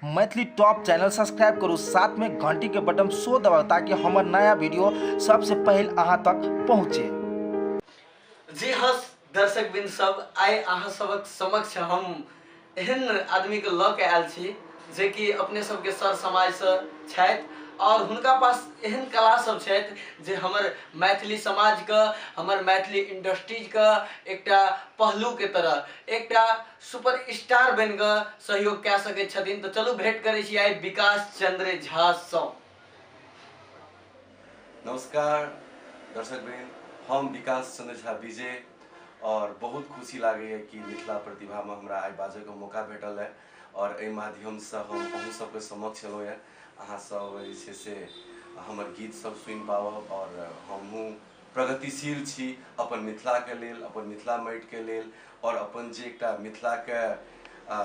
Maithili top channel subscribe करू, साथ में घंटी के बटन सो दबाओ ताकि हमार नया वीडियो सबसे पहले अहाँ तक पहुँचे। जी हाँ दर्शक बिंद सब, आइ अहाँ सबक समक्ष हम एहन आदमी के लऽ के आयल छी जे कि अपने सबके सर समाज से छथि और हुनका पास एहन कला सब छथि जे हमर मैथिली समाज के, हमर मैथिली इंडस्ट्रीज के एकटा पहलू के तरह एकटा सुपर स्टार बन के सहयोग कए सकैत छथिन। तो चलू भेंट करै छी आइ विकास चंद्र झा सँ। नमस्कार दर्शक बहन, हम विकास चंद्र झा विजय और बहुत खुशी लगे कि मिथिला प्रतिभा में हमरा आई बाजे के मौका भेटल है और एहि माध्यम से हम अहूँ सबके समक्ष एलहुँ है। अहाँ सब जे छै से हमर गीत सब सुनि पाबब और हमहूँ प्रगतिशील छी अपन मिथिला के लेल, अपन मिथिला माटि के लेल और अपन जे एकटा मिथिला के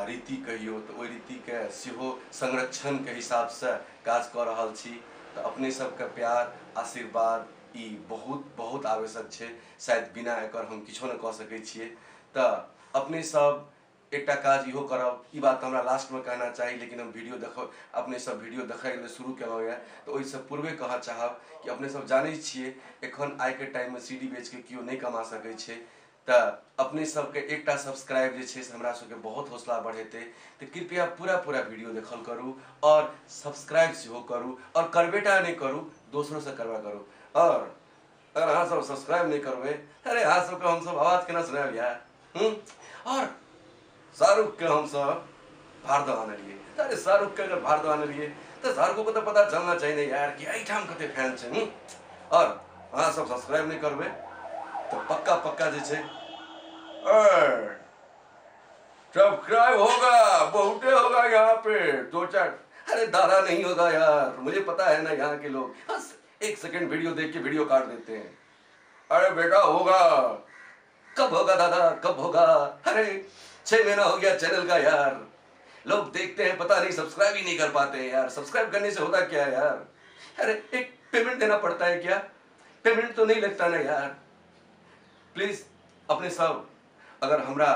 रीति कहियो तो ओहि रीति के सेहो संरक्षण के हिसाब से काज कऽ रहल छी। तो अपने सबके प्यार आशीर्वाद ई बहुत बहुत आवश्यक छै, शायद बिना एकर हम किछो नहि कऽ सकै छियै। तऽ अपने सब एकटा काज इहो करब, ई बात हमरा लास्ट में कहना चाही लेकिन हम वीडियो देख अपने सब वीडियो देखै लेल शुरू केलहुँ यऽ तऽ ओहिसँ पूर्वे कहऽ चाहब कि अपने सब जानै छियै एखन आइ के टाइम में सीडी बेच के केओ नहीं कमा सकै छै। तऽ अपने सबके एकटा सब्सक्राइब जे छै से हमरा सबके बहुत हौसला बढ़ेतै। तो कृपया पूरा वीडियो देखल करू और सब्सक्राइब सेहो करू और करबेटा नहीं करू, दोसरों से करवा करू। और अगर अहाँ सब सब्सक्राइब नहीं करबै, अरे अहाँ सबके हम सब आवाज केना सुनाब यार। और शाहरुख के हम सब भारदो आनलिए, अरे शाहरुख के अगर भारदो आनलिए तो शाहरुख को तो पता चलना चाहिए नहीं यार कि एहिठाम कते फैन छै। और अहाँ सब सब्सक्राइब नहीं करबै तो पक्का जे छै सब्सक्राइब होगा, बहुते होगा यहाँ पे, दो चार, अरे दादा नहीं होगा यार, मुझे पता है ना यहाँ के लोग बस एक सेकंड वीडियो देख के वीडियो काट देते हैं। अरे बेटा होगा, कब होगा दादा, कब होगा? अरे 6 महीना हो गया चैनल का यार, लोग देखते हैं पता नहीं सब्सक्राइब ही नहीं कर पाते हैं यार। सब्सक्राइब करने से होता क्या है यार? अरे एक पेमेंट देना पड़ता है क्या? पेमेंट तो नहीं लगता ना यार। प्लीज अपने सब अगर हमरा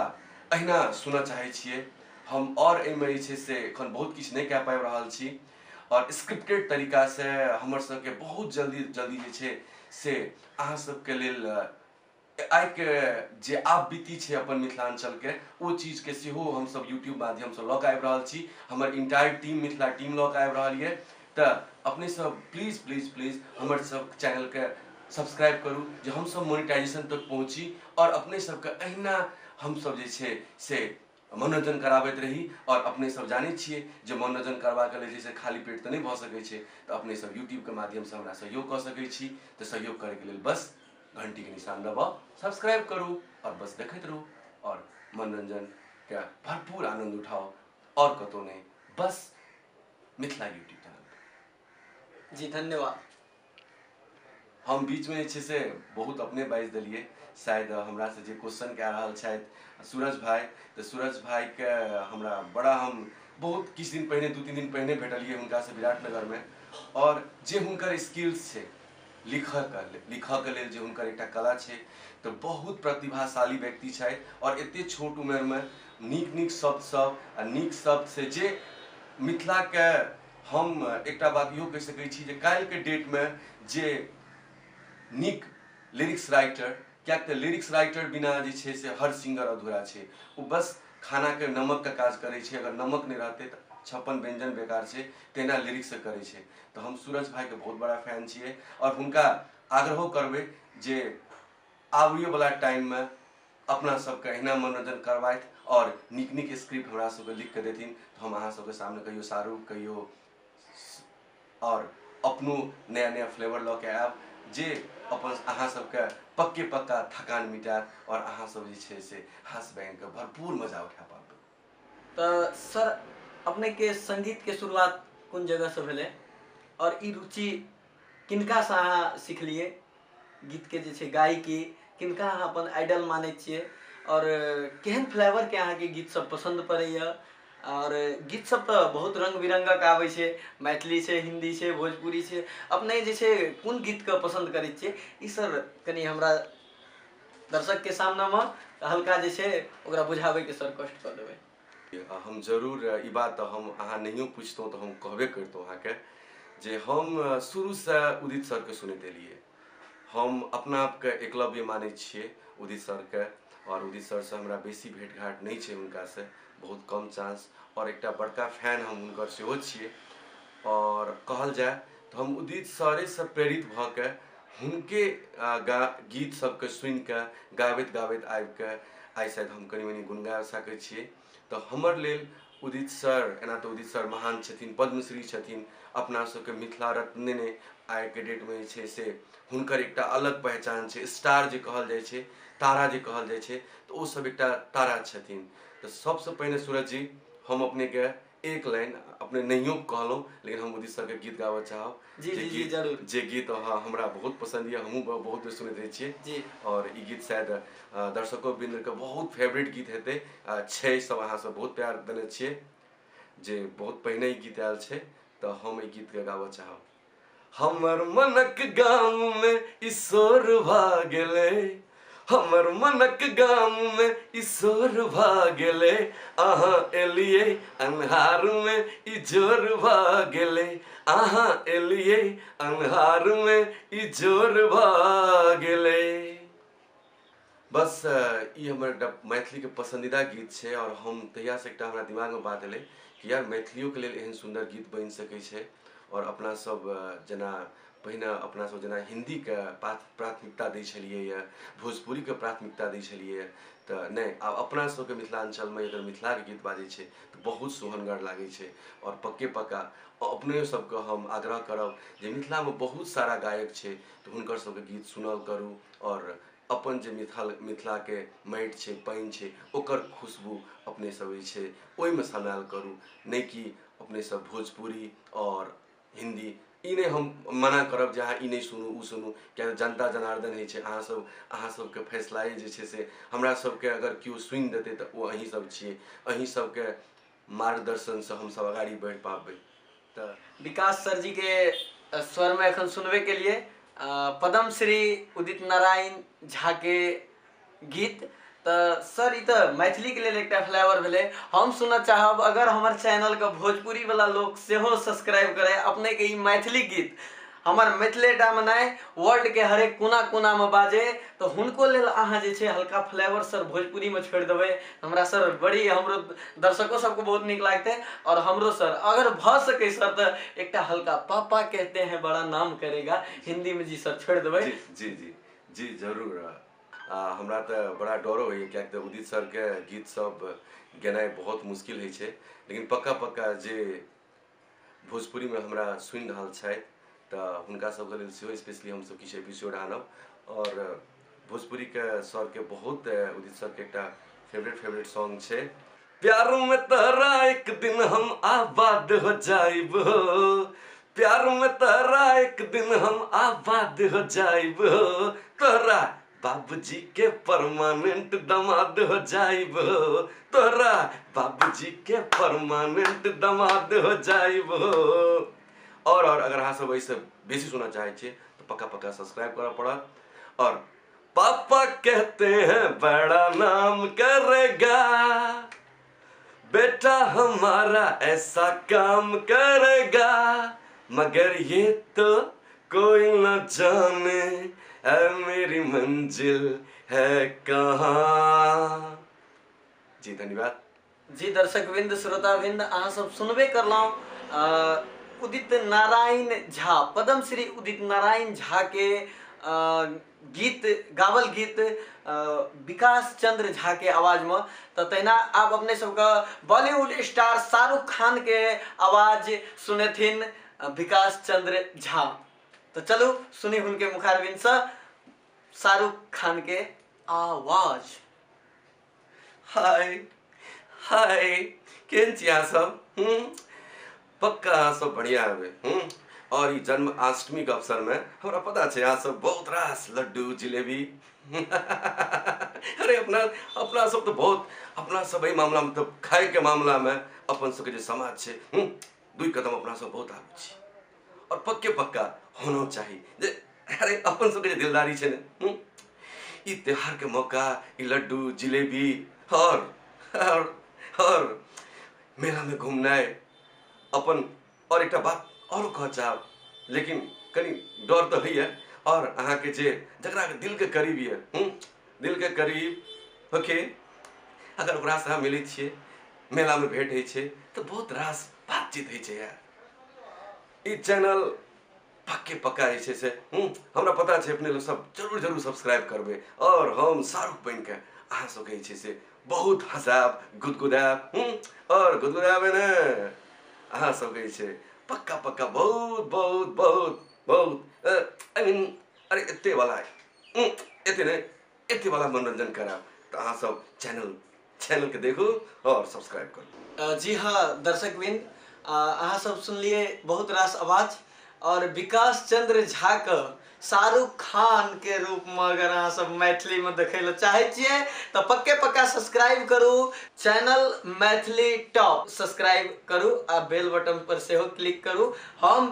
अहिना सुनऽ चाहै छियै, हम और एहिमे जे छै से एखन बहुत किछु नहीं कह पाबि रहल छी और स्क्रिप्टेड तरीका से हमर सबके बहुत जल्दी जे छै से अहाँ सबके लेल आइ के जे आप बीती छै अपन मिथिलांचल के ओ चीज के सेहो हम सब यूट्यूब माध्यम से लऽ के आबि रहल छी। हमर इंटायर टीम मिथिला टीम लऽ के आबि रहल ये। तऽ अपने सब प्लीज हमर सब चैनल के सब्सक्राइब करू जे हम सब मोनेटाइजेशन तक पहुँची और अपने सबके अहिना हम सब जे छै से मनोरंजन कराबैत रही। और अपने सब जानै छियै जे मनोरंजन करबाक लेल जे छै खाली पेट तऽ नहीं भऽ सकै छै, तऽ अपने सब यूट्यूब के माध्यम से हमरा सहयोग कऽ सकै छी। तऽ सहयोग करे के लेल बस घंटी के निशान दबाओ, सब्सक्राइब करू और बस देखते रहू और मनोरंजन के भरपूर आनंद उठाओ और कतौ नहीं, बस मिथिला यूट्यूब चैनल। जी धन्यवाद। हम बीच में जे से बहुत अपने बाइज दिलिए, शायद हमरा से जे क्वेश्चन कह रहल छथि सूरज भाई, तो सूरज भाई के हमरा बड़ा हम बहुत किछु दिन पहिने 2-3 दिन पहिने भेटलिए हुनका से विराटनगर में। और जे हुनकर स्किल्स छै लिखऽ के लेल जे हुनकर एकटा कला छै, तो बहुत प्रतिभाशाली व्यक्ति छथि और एते छोट उम्र में नीक शब्द सब आ नीक शब्द से जे मिथिला के हम एकटा बात इहो कहि सकै छी जे काल्हि के डेट में जे नीक लिरिक्स राइटर, क्या लिरिक्स राइटर बिना जे छै से हर सिंगर अधूरा छै। वो बस खाना के नमक का काज करे छै, अगर नमक नहीं रहते तो 56 व्यंजन बेकार छै, तेना लिरिक्स से करे छै। तो हम सूरज भाई के बहुत बड़ा फैन छिए और हुनका आग्रहो करबै जे आबैयो वाला टाइम में अपना सबके अहिना मनोरंजन करवाइत और नीक स्क्रिप्ट हमरा सबके लिख के देथिन। तो हम अहाँ सबके सामने कहियो शाहरुख कहियो और अपनो नया फ्लेवर लऽ के आयब जे अपन अहाँ सबके पक्का थकान मिटायत और अहाँ सब जे छै से हंस बैंग के भरपूर मजा उठा पाबे। तो सर अपने के संगीत के शुरुआत कौन जगह से भेले और ई रुचि किनका से अहाँ सीखलिए? गीत के जे छै गायकी किनका अहाँ अपन आइडल मानै छियै और केहन फ्लेवर के अहाँ के गीत सब पसंद पड़ैया? और गीत सब तो बहुत रंग बिरंगक आबै छै, मैथिली छै, हिंदी छै, भोजपुरी छै, अपने जे छै कोन गीत के पसंद करै छियै ई सर कनी हमरा दर्शक के सामने में हल्का जे छै ओकरा बुझाबै के सर कष्ट कऽ देबै। हम जरूर ई बात हम अहाँ नहियो पूछतों तो हम कहबे करतों अहाँ के जे हम शुरू से उदित सर के सुनैत एलियै। हम अपना आप के एकलव्य मानै छियै उदित सर के, और उदित सर से हमरा बेसी भेंट घाट नहीं छै, हुनका से बहुत कम चांस, और एकटा बड़का फैन हम हुनकर सेहो छियै। और कहल जाए तो हम उदित सरे से प्रेरित भ के हुनके गीत सबके सुनि के गाबैत गाबैत आबि के आइ शायद हम कनि मनि गुनगा सकै छियै। तो हमर लेल उदित सर, एना तो उदित सर महान छथिन, पद्मश्री छथिन, अपना सबके मिथिला रत्न ने आइ के डेट में जे छै से हुनकर एकटा अलग पहचान छै। स्टार जे कहल जाइ छै, तारा जे कहल जाइ छै, तो ओ सब एकटा तारा छथिन। तो सबसे पहिने सूरज जी हम अपने के एक लाइन अपने नहियो कहलहुँ, लेकिन हम उदित सर के गीत गाबऽ चाहब। जी जी जी जरूर। जे गीत हमरा बहुत पसंद है, हमहूँ बहुत बेर सुनैत रहै छियै जी। और ई गीत शायद दर्शकों बिंद के बहुत फेवरेट गीत हेतै छै, सब अहाँ सब बहुत प्यार देने छियै, जे बहुत पहिने ई गीत आयल छै, तो हम ई गीत के गाबऽ चाहब। हमर मनक गाम में ईश्वर भा गेलै, हमर मनक गाम में ईश्वर भा गेलै, अहाँ एलियै अन्हार में इजोर भा गेलै, अहाँ एलियै अन्हार में इजोर भा गेलै। बस ई हमर एकटा मैथिली के पसंदीदा गीत छै, और हम तहिया से एकटा हमरा दिमाग में बात एलै कि यार मैथिलियों के लेल एहन सुंदर गीत बनि सकै छै। और अपना सब जेना पहिने अपना सब जेना हिंदी के प्राथमिकता दै छलियै, भोजपुरी के प्राथमिकता दै छलियै, तो नहीं, आब अपना सबके मिथिलांचल में अगर मिथिला के गीत बाजै छै तो बहुत सोहनगर लागै छै। और पक्के पक्का अपने सबके हम आग्रह करब जे मिथिला में बहुत सारा गायक छै, तो हुनकर सबके गीत सुनल करू, और अपन जे मिथिला के माटि छै, पानि छै, ओकर खुशबू अपने सब जे छै ओहिमे समायल करू, नहीं कि अपने सब भोजपुरी और हिंदी। ई नहीं हम मना करब जे अहाँ ई नहीं सुनू उ सुनू, क्या जनता जनार्दन है छै, अहाँ सबके फैसलाए जे छै से हमरा सबके अगर केओ सुनि देतै तऽ ओ अहीं सब छियै, अहीं सबके मार्गदर्शन से हम सब आगाड़ी बढ़ि पाबै। तऽ विकास सर जी के स्वर में एखन सुनबे के लिए पद्मश्री उदित नारायण झा के गीत। तो सर ई तो मैथिली के लिए एक फ्लेवर भेले। हम सुनना चाहब अगर हमारे चैनल के भोजपुरी वाला लोग सेहो सब्सक्राइब करे अपने के ई मैथिली गीत हमार मिथिलेटा में नहीं वर्ल्ड के हरेक कोना कोना में बाजे, तो हुनको लेल अहाँ जे छे हल्का फ्लेवर सर भोजपुरी में छोड़ देवे, हमरा सर बड़ी हमरो दर्शकों सबको बहुत निक लागते। और हमरो सर अगर भ सके सर तो एक हल्का पापा कहते हैं बड़ा नाम करेगा हिंदी में जी सर छोड़ देवे। जी जी जी जी जरूर। हमरा तो बड़ा डरो होइए, क्या उदित सर के गीत सब गेनाइ बहुत मुश्किल है छै, लेकिन पक्का पक्का जे भोजपुरी में हमरा सुनि रहल छथि तो हुनका सबके लेल सेहो स्पेशली हम सब किछु एपिसोड आनब। और भोजपुरी के सर के बहुत उदित सर के एकटा फेवरेट सॉन्ग छै, प्यार में तोरा एक दिन हम आबाद हो जाइब, प्यार में तोरा एक दिन हम आबाद हो जाइब, तोरा बाबूजी के परमानेंट दामाद हो जाइब, तोरा बाबूजी के परमानेंट दामाद हो जाइब। और अगर अहाँ सब ऐसे बेसी सुनना चाहे छे तो पक्का पक्का सब्सक्राइब करना पड़ा। और पापा कहते हैं बड़ा नाम करेगा, बेटा हमारा ऐसा काम करेगा, मगर ये तो कोई न जाने है मेरी मंजिल है कहाँ। जी धन्यवाद। जी दर्शक बिंद श्रोता बिंद अहाँ सब सुनबे करलौं उदित नारायण झा, पद्मश्री उदित नारायण झा के गीत गावल गीत विकास चंद्र झा के आवाज में। तो तहिना आप अपने सबका बॉलीवुड स्टार शाहरुख खान के आवाज सुनेथिन विकास चंद्र झा। तो चलो सुनी उनके मुखारबिन से शाहरुख खान के आवाज। हाय हाय केहन छी अहाँ सब? पक्का अहाँ सब बढ़िया हेबै। और ई जन्माष्टमी के अवसर में हमरा पता छै अहाँ सब बहुत रास लड्डू जिलेबी अरे अपना सब तो बहुत अपना सब एहि मामला में तो खाए के मामला में अपन सबके जे समाज छै दुई कदम अपना सब बहुत आगू छी। और पक्के पक्का होना चाहिए जे अरे अपन सबके जे दिलदारी छै ने ई त्योहार के मौका ई लड्डू जिलेबी और मेला में घूमनाय अपन और एक बात और कह चाहब, लेकिन कनी डर तो है और अहाँ के जे जकरा के दिल के करीब है, दिल के करीब होके अगर ओकरा से अहाँ मिलै छियै, मेला में भेंट होइ छै तो बहुत रास बातचीत होइ छै यार। ई चैनल पक्के पक्का है से हमरा पता है अपने लोग सब जरूर जरूर सब्सक्राइब करबे और हम शाहरुख बन के अहाँ सब के से बहुत हंसाब गुदगुदाब और गुदगुदाबे ने अहाँ सब के पक्का पक्का बहुत बहुत बहुत बहुत आई मीन अरे एते वाला एते ने एते वाला मनोरंजन कराब तो अहाँ सब चैनल के देखो और सब्सक्राइब करो। जी हाँ दर्शकबिन, अहाँ सब सुनलिए बहुत रास आवाज और विकास चंद्र झा के शाहरुख खान के रूप में अगर अहाँ सब मैथिली में देखे ला चाहे छिए तो पक्के पक्का सब्सक्राइब करू, चैनल मैथिली टॉप सब्सक्राइब करू आ बेल बटन पर से हो क्लिक करू। हम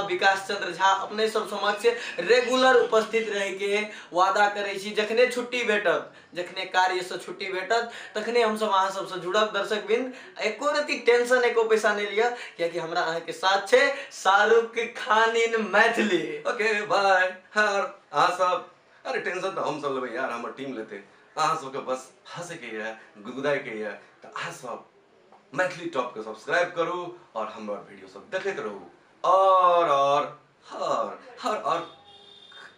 विकास चंद्र झा अपने सब समक्ष रेगुलर उपस्थित रह के वादा करे छी, जखने छुट्टी भेटत, जखने कार्य से छुट्टी भेटत तखने हम सब अहाँ सब से जुड़ब। दर्शकबिन एको रति टेंशन एको पैसा नहीं लिया, क्योंकि हमरा अहाँ के साथ छे Shahrukh Khan in Maithili. Okay bye. हाँ अहाँ सब अरे टेंशन तो हम सब लेबै यार, हमर टीम लेते, अहाँ सबके बस हंसे के है गुदगुदाए के है तो अहाँ सब मैथिली टॉप के सब्सक्राइब करू और हमार वीडियो सब देखते रहू और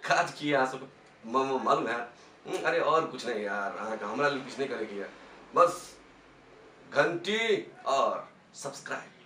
काज किए अहाँ सब मालूम है। अरे और कुछ नहीं यार, अहाँ का हमरा लिए कुछ नहीं करेगी यार, बस घंटी और सब्सक्राइब।